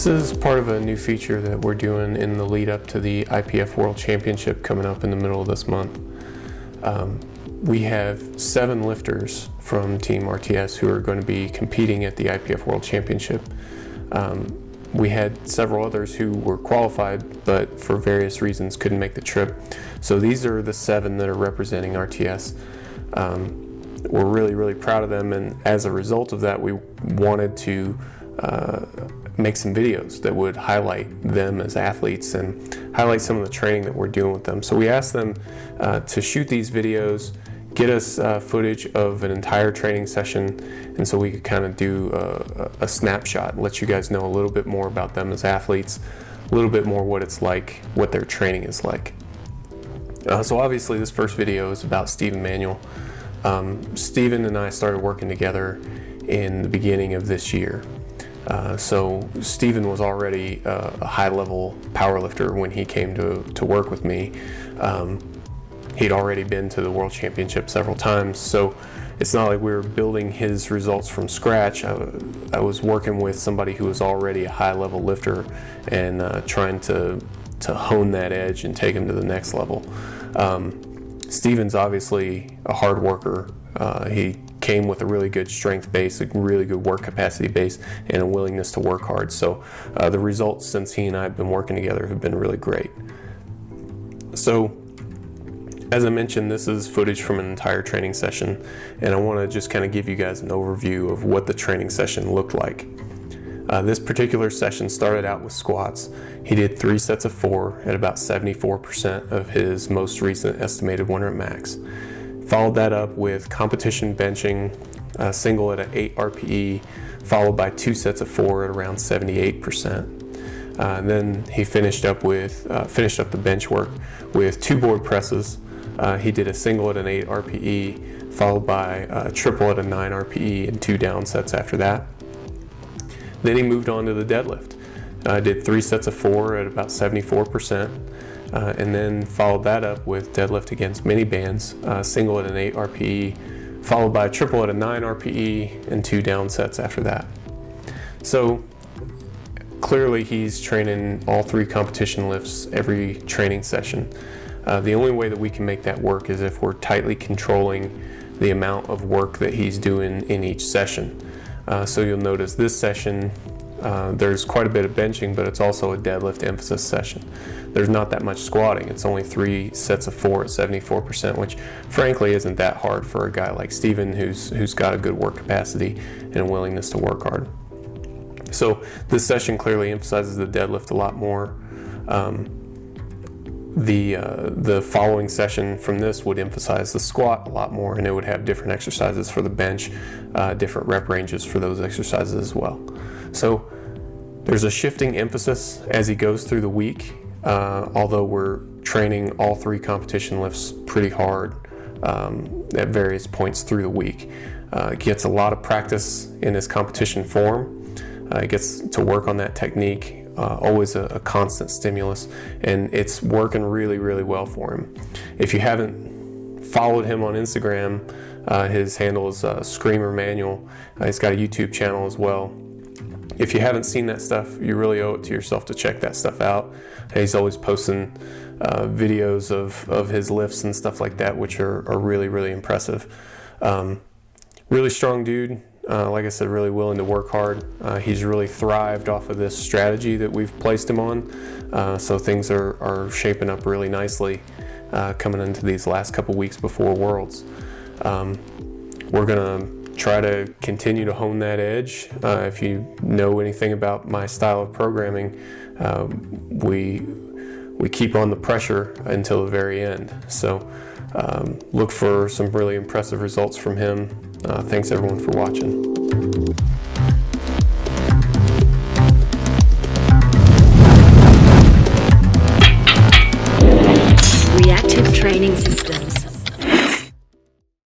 This is part of a new feature that we're doing in the lead up to the IPF World Championship coming up in the middle of this month. We have 7 lifters from Team RTS who are going to be competing at the IPF World Championship. We had several others who were qualified, but for various reasons couldn't make the trip. So these are the 7 that are representing RTS. We're really proud of them, and as a result of that, we wanted to make some videos that would highlight them as athletes and highlight some of the training that we're doing with them. So we asked them to shoot these videos, get us footage of an entire training session, and so we could kind of do a snapshot, let you guys know a little bit more about them as athletes, a little bit more what it's like, what their training is like. So obviously this first video is about Steve and Manuel. Steven and I started working together in the beginning of this year. So Steven was already a high-level powerlifter when he came to work with me. He'd already been to the World Championship several times, so it's not like we were building his results from scratch. I was working with somebody who was already a high-level lifter and trying to hone that edge and take him to the next level. Steven's obviously a hard worker. He came with a really good strength base, a really good work capacity base, and a willingness to work hard. So the results since he and I have been working together have been really great. So as I mentioned, this is footage from an entire training session, and I want to just kind of give you guys an overview of what the training session looked like. This particular session started out with squats. He did 3 sets of 4 at about 74% of his most recent estimated 1 rep max. Followed that up with competition benching, single at an 8 RPE, followed by 2 sets of 4 at around 78%. Then he finished up the bench work with 2 board presses. He did a single at an 8 RPE, followed by a triple at a 9 RPE and 2 down sets after that. Then he moved on to the deadlift. Did 3 sets of 4 at about 74%, and then followed that up with deadlift against mini bands, single at an 8 RPE, followed by a triple at a 9 RPE and 2 down sets after that. So clearly he's training all 3 competition lifts every training session. The only way that we can make that work is if we're tightly controlling the amount of work that he's doing in each session. So you'll notice this session, there's quite a bit of benching, but it's also a deadlift emphasis session. There's not that much squatting. It's only 3 sets of 4 at 74%, which frankly isn't that hard for a guy like Steven who's got a good work capacity and a willingness to work hard. So this session clearly emphasizes the deadlift a lot more. The following session from this would emphasize the squat a lot more, and it would have different exercises for the bench, different rep ranges for those exercises as well. So there's a shifting emphasis as he goes through the week, although we're training all 3 competition lifts pretty hard at various points through the week. Gets a lot of practice in his competition form. Gets to work on that technique. Always a constant stimulus, and it's working really well for him. If you haven't followed him on Instagram, his handle is Screamer Manuel. He's got a YouTube channel as well. If you haven't seen that stuff, you really owe it to yourself to check that stuff out. He's always posting videos of his lifts and stuff like that, which are really impressive. Really strong dude. Like I said, really willing to work hard. He's really thrived off of this strategy that we've placed him on. So things are shaping up really nicely coming into these last couple weeks before Worlds. We're gonna try to continue to hone that edge. If you know anything about my style of programming, we keep on the pressure until the very end. So look for some really impressive results from him. Thanks everyone for watching. Reactive Training Systems.